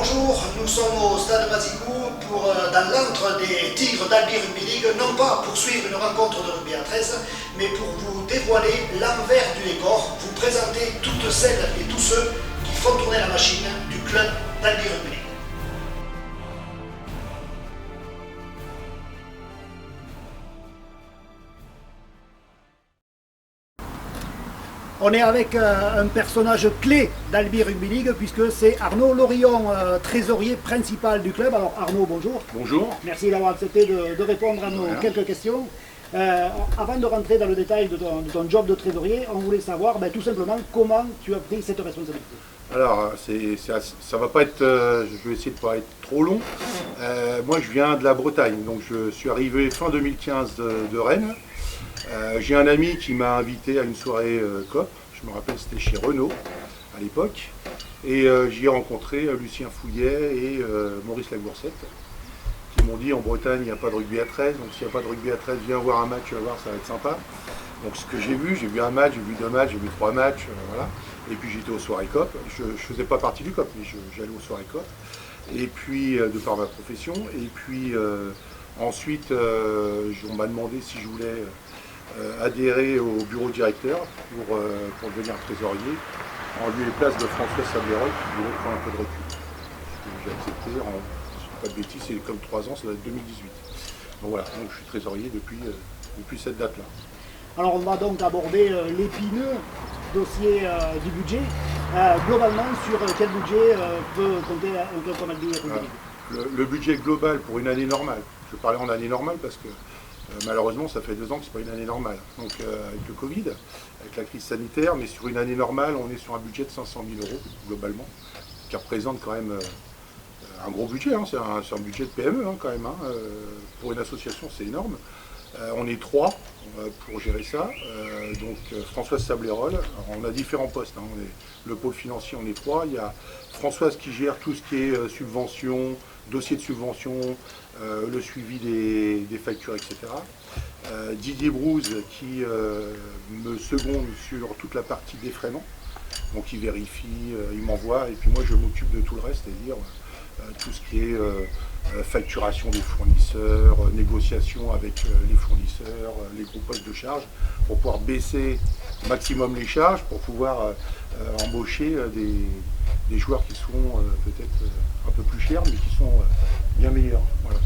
Bonjour, nous sommes au stade Mazigou dans l'antre des Tigres d'Albi Rugby League, non pas pour suivre une rencontre de rugby à 13, mais pour vous dévoiler l'envers du décor, vous présenter toutes celles et tous ceux qui font tourner la machine du club d'Albi Rugby League. On est avec un personnage clé d'Albi Rugby League puisque c'est Arnaud Lorillon, trésorier principal du club. Alors Arnaud, bonjour. Bonjour. Merci d'avoir accepté de répondre à nos quelques questions. Avant de rentrer dans le détail de ton job de trésorier, on voulait savoir tout simplement comment tu as pris cette responsabilité. Alors, ça va pas être, je vais essayer de ne pas être trop long. Moi, je viens de la Bretagne, donc je suis arrivé fin 2015 de Rennes. J'ai un ami qui m'a invité à une soirée COP, je me rappelle c'était chez Renault à l'époque, et j'y ai rencontré Lucien Fouillet et Maurice Lagoursette, qui m'ont dit en Bretagne il n'y a pas de rugby à 13, donc s'il n'y a pas de rugby à 13, viens voir un match, tu vas voir, ça va être sympa. Donc ce que j'ai vu un match, j'ai vu 2 matchs, j'ai vu 3 matchs, voilà. Et puis j'étais aux soirées COP, je ne faisais pas partie du COP, mais j'allais aux soirées COP, et puis de par ma profession, et puis ensuite on m'a demandé si je voulais adhérer au bureau directeur pour devenir trésorier en lieu et place de François Sablerol qui voulait prendre un peu de recul. J'ai accepté, si je ne dis pas de bêtises, c'est comme 3 ans, ça va être 2018. Donc voilà, donc je suis trésorier depuis cette date-là. Alors on va donc aborder l'épineux dossier du budget. Globalement, sur quel budget peut compter un club comme Albi Rugby League ? Le budget global pour une année normale, je parlais en année normale parce que malheureusement, ça fait 2 ans que ce n'est pas une année normale. Donc avec le Covid, avec la crise sanitaire, mais sur une année normale, on est sur un budget de 500 000 € globalement, qui représente quand même un gros budget. C'est un budget de PME quand même. Pour une association, c'est énorme. On est 3 pour gérer ça. Donc Françoise Sablerol, on a différents postes. Le pôle financier, on est 3. Il y a Françoise qui gère tout ce qui est subvention, dossier de subvention, le suivi des factures, etc. Didier Brouze qui me seconde sur toute la partie défraiement. Donc il vérifie, il m'envoie, et puis moi je m'occupe de tout le reste, c'est-à-dire tout ce qui est facturation des fournisseurs, négociation avec les fournisseurs, les gros postes de charge, pour pouvoir baisser au maximum les charges, pour pouvoir embaucher des joueurs qui sont peut-être un peu plus chers, mais qui sont bien meilleurs. Voilà.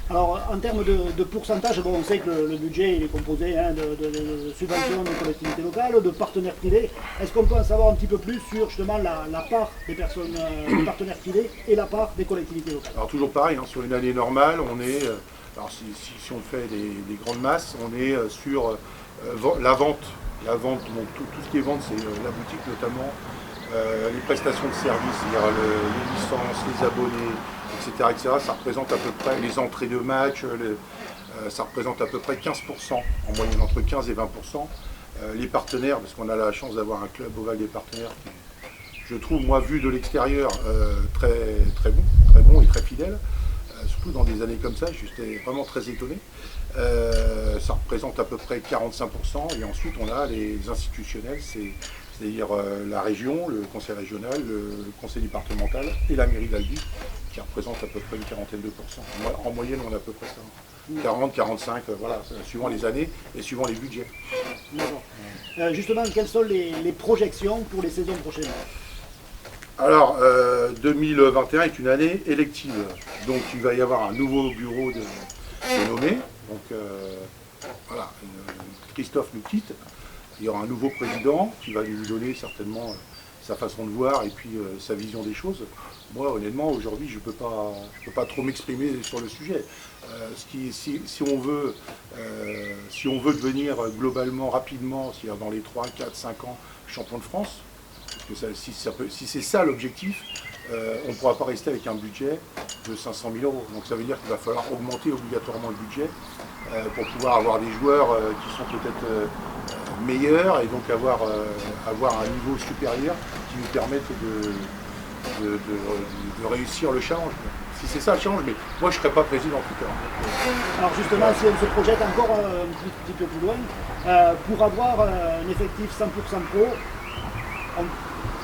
Alors en termes de pourcentage, on sait que le budget il est composé de subventions des collectivités locales, de partenaires privés. Est-ce qu'on peut en savoir un petit peu plus sur justement la part des personnes, des partenaires privés et la part des collectivités locales? Alors toujours pareil, sur une année normale, on est, alors si on fait des grandes masses, on est sur la vente. Donc tout ce qui est vente, c'est la boutique notamment, les prestations de services, c'est-à-dire les licences, les abonnés, etc., ça représente à peu près les entrées de match, ça représente à peu près 15%, en moyenne entre 15 et 20%. Les partenaires, parce qu'on a la chance d'avoir un club Oval des partenaires qui, je trouve, moi, vu de l'extérieur, très bon et très fidèle. Surtout dans des années comme ça, j'étais vraiment très étonné. Ça représente à peu près 45%, et ensuite on a les institutionnels, c'est-à-dire la région, le conseil régional, le conseil départemental et la mairie d'Albi, qui représente à peu près une quarantaine de pourcents. En moyenne, on a à peu près ça. 40, 45, voilà, suivant les années et suivant les budgets. Justement, quelles sont les projections pour les saisons prochaines? Alors, 2021 est une année élective, donc il va y avoir un nouveau bureau de nommé. Donc voilà, Christophe nous quitte. Il y aura un nouveau président qui va nous donner certainement sa façon de voir et puis sa vision des choses. Moi, honnêtement, aujourd'hui, je ne peux pas trop m'exprimer sur le sujet. Si on veut devenir globalement, rapidement, c'est-à-dire dans les 3, 4, 5 ans, champion de France, parce que si c'est ça l'objectif, on ne pourra pas rester avec un budget de 500 000 €. Donc ça veut dire qu'il va falloir augmenter obligatoirement le budget pour pouvoir avoir des joueurs qui sont peut-être meilleurs, et donc avoir un niveau supérieur qui nous permette de réussir le challenge. Si c'est ça le challenge, mais moi je ne serai pas président en tout cas. Alors justement, si on se projette encore un petit peu plus loin, pour avoir un effectif 100% pro,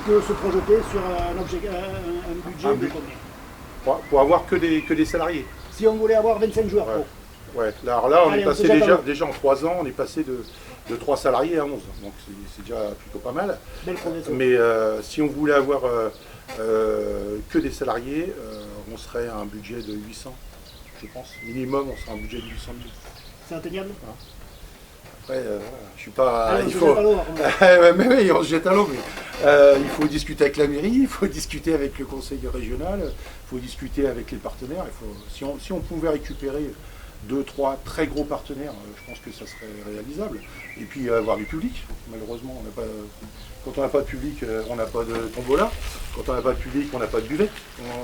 peut se projeter sur un budget de combien? Pour avoir que des salariés. Si on voulait avoir 25 joueurs pro. Ouais, alors là, on est passé déjà en 3 ans, on est passé de 3 salariés à 11. Donc c'est déjà plutôt pas mal. Belle progression. Mais si on voulait avoir que des salariés, on serait à un budget de 800, je pense. Minimum, on serait à un budget de 800 000. C'est atteignable? Après, je suis pas. Alors, il faut. Mais oui, on se jette à l'eau. Mais il faut discuter avec la mairie, il faut discuter avec le conseil régional, il faut discuter avec les partenaires. Si on pouvait récupérer 2-3 très gros partenaires, je pense que ça serait réalisable. Et puis avoir du public. Malheureusement, quand on n'a pas de public, on n'a pas de tombola. Quand on n'a pas de public, on n'a pas de buvette.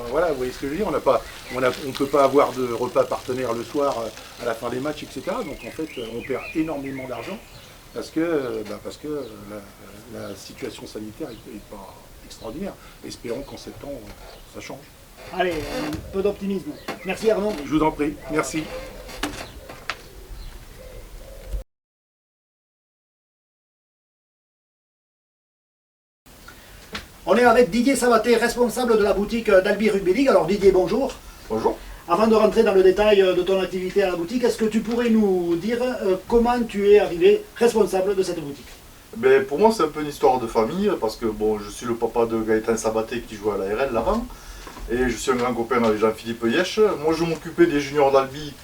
Voilà, vous voyez ce que je veux dire. On ne peut pas avoir de repas partenaires le soir à la fin des matchs, etc. Donc en fait, on perd énormément d'argent parce que la situation sanitaire n'est pas extraordinaire. Espérons qu'en septembre, ça change. Allez, un peu d'optimisme. Merci Arnaud. Je vous en prie. Merci. On est avec Didier Savaté, responsable de la boutique d'Albi Rugby League. Alors Didier, bonjour. Bonjour. Avant de rentrer dans le détail de ton activité à la boutique, est-ce que tu pourrais nous dire comment tu es arrivé responsable de cette boutique? Ben, pour moi, c'est un peu une histoire de famille, parce que bon, je suis le papa de Gaëtan Sabaté qui joue à l'ARL là-bas, et je suis un grand copain avec Jean-Philippe Yesch. Moi, je m'occupais des juniors d'Albi,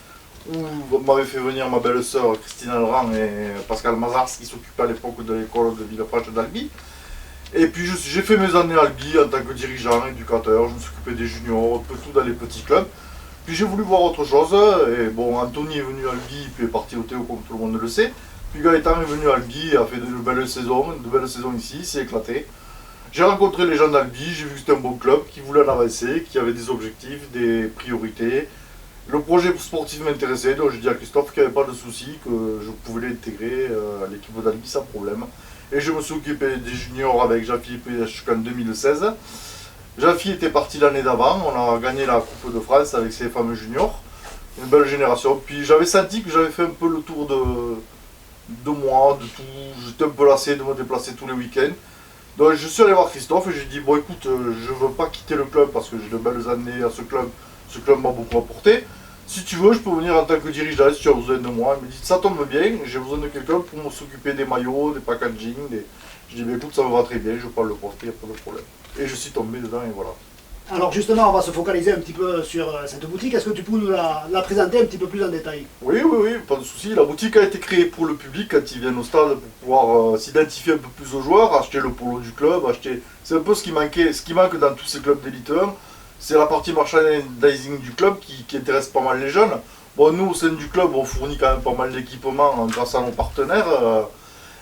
où m'avait fait venir ma belle-sœur Christine Alran et Pascal Mazars, qui s'occupaient à l'époque de l'école de Villefranche d'Albi. Et puis j'ai fait mes années à Albi en tant que dirigeant, éducateur, je me suis occupé des juniors, un peu tout dans les petits clubs. Puis j'ai voulu voir autre chose, et bon, Anthony est venu à Albi, puis est parti au Théo comme tout le monde le sait. Puis Gaëtan est venu à Albi, a fait de belles saisons ici, il s'est éclaté. J'ai rencontré les gens d'Albi, j'ai vu que c'était un bon club, qui voulait en avancer, qui avait des objectifs, des priorités. Le projet sportif m'intéressait, donc j'ai dit à Christophe qu'il n'y avait pas de souci, que je pouvais l'intégrer à l'équipe d'Albi sans problème. Et je me suis occupé des juniors avec Jean-Philippe jusqu'en 2016. Jean-Philippe était parti l'année d'avant, on a gagné la Coupe de France avec ces fameux juniors. Une belle génération. Puis j'avais senti que j'avais fait un peu le tour de moi, de tout. J'étais un peu lassé de me déplacer tous les week-ends. Donc je suis allé voir Christophe et j'ai dit, bon écoute, je ne veux pas quitter le club parce que j'ai de belles années à ce club. Ce club m'a beaucoup apporté. Si tu veux, je peux venir en tant que dirigeant si tu as besoin de moi. Il me dit, ça tombe bien, j'ai besoin de quelqu'un pour s'occuper des maillots, des packaging. Je dis, bah, écoute, ça me va très bien, je prends le poste, il n'y a pas de problème. Et je suis tombé dedans et voilà. Alors justement, on va se focaliser un petit peu sur cette boutique. Est-ce que tu peux nous la présenter un petit peu plus en détail? Oui, pas de souci. La boutique a été créée pour le public quand ils viennent au stade pour pouvoir s'identifier un peu plus aux joueurs, acheter le polo du club, acheter... C'est un peu ce qui manque dans tous ces clubs d'élite 1. C'est la partie merchandising du club qui intéresse pas mal les jeunes. Bon, nous, au sein du club, on fournit quand même pas mal d'équipements grâce à nos partenaires.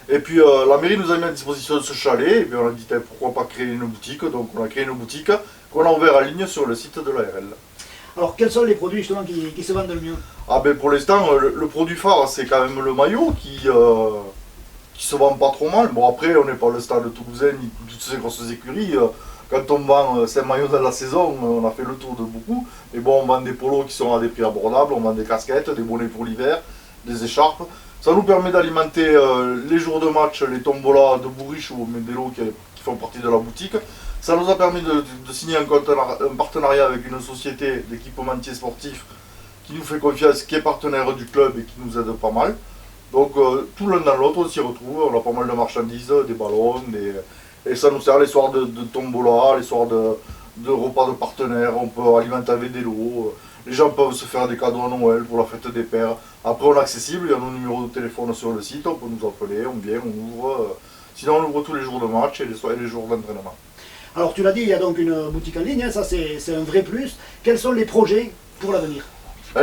Et puis, la mairie nous a mis à disposition de ce chalet. Et puis, on a dit, pourquoi pas créer une boutique. Donc, on a créé une boutique qu'on a ouvert en ligne sur le site de l'ARL. Alors, quels sont les produits justement qui se vendent le mieux? Ah ben, pour l'instant, le produit phare, c'est quand même le maillot qui se vend pas trop mal. Bon, après, on n'est pas le stade toulousain ni toutes ces grosses écuries. Quand on vend 5 maillots dans la saison, on a fait le tour de beaucoup. Mais bon, on vend des polos qui sont à des prix abordables, on vend des casquettes, des bonnets pour l'hiver, des écharpes. Ça nous permet d'alimenter les jours de match, les tombolas de Bourriche ou Mendello qui font partie de la boutique. Ça nous a permis de signer un partenariat avec une société d'équipementiers sportifs qui nous fait confiance, qui est partenaire du club et qui nous aide pas mal. Donc tout l'un dans l'autre, on s'y retrouve, on a pas mal de marchandises, des ballons, et ça nous sert les soirs de tombola, les soirs de repas de partenaires, on peut alimenter avec des lots. Les gens peuvent se faire des cadeaux à Noël pour la fête des pères. Après on est accessible, il y a nos numéros de téléphone sur le site, on peut nous appeler, on vient, on ouvre. Sinon on ouvre tous les jours de match et les jours d'entraînement. Alors tu l'as dit, il y a donc une boutique en ligne, hein, ça c'est un vrai plus. Quels sont les projets pour l'avenir?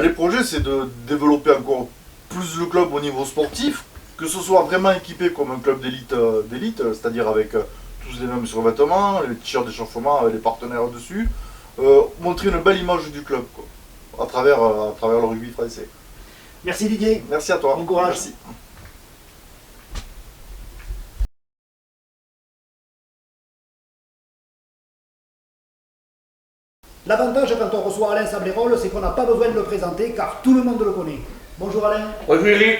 Les projets, c'est de développer encore plus le club au niveau sportif, que ce soit vraiment équipé comme un club d'élite, c'est-à-dire avec tous les mêmes survêtements, les t-shirts d'échauffement avec les partenaires dessus, montrer une belle image du club quoi, à travers le rugby français. Merci Didier. Merci à toi. Bon courage. Merci. L'avantage quand on reçoit Alain Sablérol, c'est qu'on n'a pas besoin de le présenter car tout le monde le connaît. Bonjour Alain. Bonjour Élie.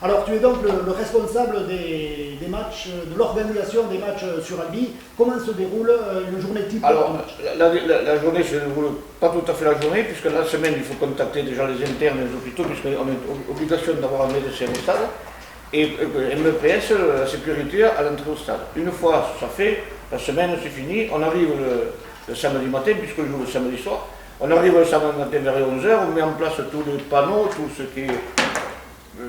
Alors tu es donc le responsable des matchs, de l'organisation des matchs sur Albi. Comment se déroule une journée type? Alors, la journée se déroule pas tout à fait la journée, puisque la semaine, il faut contacter déjà les internes et les hôpitaux, puisqu'on a obligation d'avoir un médecin au stade, et MEPS, la sécurité à l'entrée au stade. Une fois ça fait, la semaine c'est fini, on arrive le samedi matin, puisque je joue le samedi soir, on arrive le samedi matin vers 11h, on met en place tous les panneaux, tout ce qui est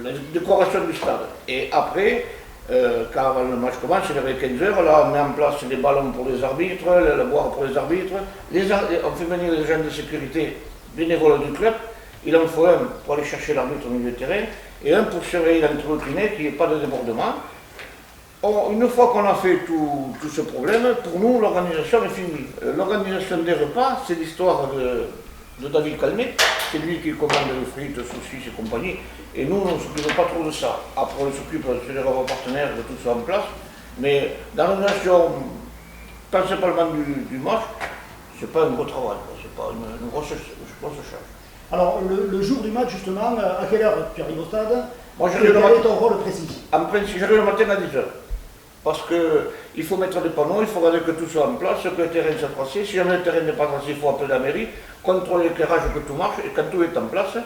la décoration du stade. Et après, quand le match commence, c'est vers 15h, là on met en place des ballons pour les arbitres, la boire pour les arbitres, on fait venir les gens de sécurité bénévoles du club, il en faut un pour aller chercher l'arbitre au milieu de terrain, et un pour surveiller l'entrekiné, qu'il n'y ait pas de débordement. Une fois qu'on a fait tout ce problème, pour nous l'organisation est finie. L'organisation des repas, c'est l'histoire de David Calmet, c'est lui qui commande les frites, saucisses et compagnie, et nous on ne s'occupe pas trop de ça. Après on s'occupe de les repas partenaires, de tout ça en place, mais dans l'organisation, principalement du match, c'est pas un gros travail, c'est pas une grosse charge. Alors le jour du match justement, à quelle heure tu arrives au stade? Moi quel est ton rôle précis? En principe, j'arrive le matin à 10h. Parce qu'il faut mettre des panneaux, il faut regarder que tout soit en place, que le terrain soit tracé. Si jamais le terrain n'est pas tracé, il faut appeler la mairie, contrôler l'éclairage, que tout marche, et quand tout est en place,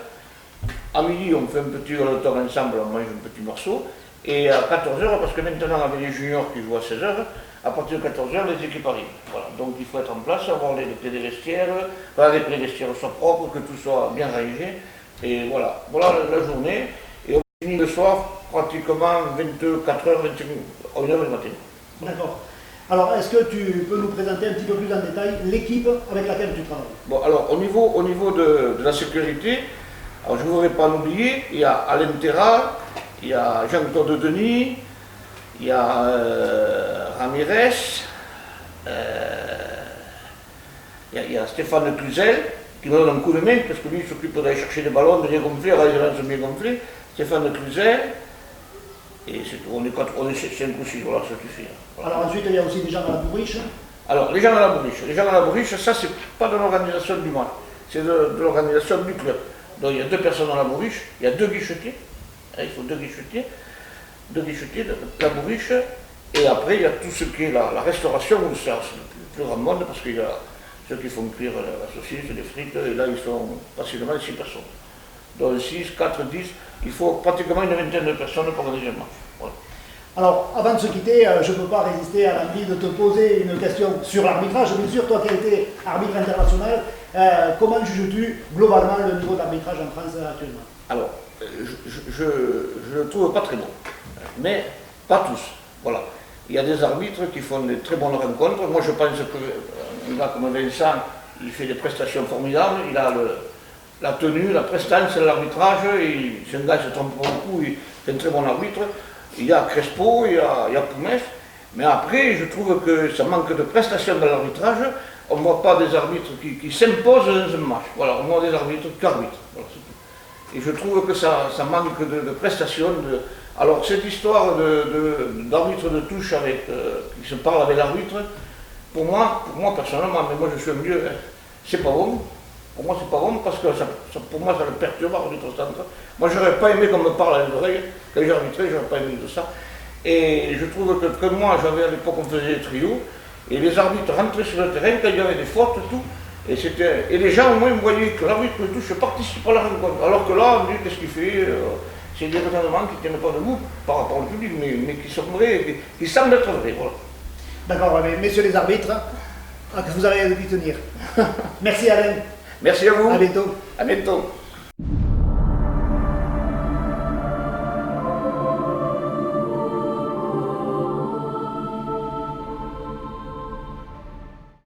à midi on fait un petit rotoir ensemble, on mange un petit morceau, et à 14h, parce que maintenant avec les juniors qui jouent à 16h, à partir de 14h, les équipes arrivent. Voilà. Donc il faut être en place, avoir les clés des vestiaires, que les vestiaires soient propres, que tout soit bien rangé, et voilà. Voilà la journée, et on finit le soir pratiquement 24h, 1h du matin. D'accord. Alors, est-ce que tu peux nous présenter un petit peu plus en détail l'équipe avec laquelle tu travailles? Bon, alors, au niveau de la sécurité, alors, je ne voudrais pas en oublier, il y a Alain Terra, il y a Jean-Claude Denis, il y a Ramirez, il y a Stéphane Cluzel, qui me donne un coup de main, parce que lui il s'occupe d'aller chercher des ballons, de les gonfler, les gens sont bien gonflés. Stéphane Cluzel, et c'est tout, on est 5 ou 6, voilà, ça suffit. Voilà. Alors ensuite, il y a aussi des gens à la bourriche. Alors, les gens à la bourriche. Les gens à la bourriche, ça, c'est pas de l'organisation du match, c'est de l'organisation du club. Donc, il y a 2 personnes à la bourriche, il y a 2 guichetiers, il faut 2 guichetiers, de la bourriche, et après, il y a tout ce qui est la restauration, où c'est le plus grand monde, parce qu'il y a ceux qui font cuire la saucisse, les frites, et là, ils sont facilement 6 personnes. Donc 6, 4, 10, il faut pratiquement une vingtaine de personnes pour organiser le match. Voilà. Alors, avant de se quitter, je ne peux pas résister à l'envie de te poser une question sur l'arbitrage. Bien sûr, toi qui as été arbitre international, comment juges-tu globalement le niveau d'arbitrage en France actuellement? Alors, je ne le trouve pas très bon, mais pas tous. Voilà. Il y a des arbitres qui font des très bonnes rencontres. Moi, je pense qu'un gars comme Vincent, il fait des prestations formidables. Il a la tenue, la prestance, l'arbitrage. C'est un gars qui se trompe pas beaucoup, il est un très bon arbitre. Il y a Crespo, il y a Poumès. Mais après, je trouve que ça manque de prestations dans l'arbitrage. On ne voit pas des arbitres qui s'imposent dans un match. Voilà, on voit des arbitres qui arbitrent. Voilà, c'est tout. Et je trouve que ça manque de prestations. Alors, cette histoire d'arbitre de touche qui se parle avec l'arbitre, pour moi personnellement, mais moi je suis un vieux, c'est pas bon. Pour moi, c'est pas bon parce que pour moi, ça le perturbe l'arbitre centre. Moi, j'aurais pas aimé qu'on me parle à l'oreille. Quand j'ai arbitré, j'aurais pas aimé de ça. Et je trouve que moi, j'avais à l'époque, on faisait des trios, et les arbitres rentraient sur le terrain quand il y avait des fautes, tout. Et les gens, au moins, voyaient que l'arbitre de touche participe à la rencontre. Alors que là, on dit, qu'est-ce qu'il fait? C'est des raisonnements qui ne tiennent pas debout par rapport au public, mais qui sont vrais, qui semblent être vrais. Voilà. D'accord, messieurs les arbitres, vous avez dû tenir. Merci Alain. Merci à vous. À bientôt. À bientôt.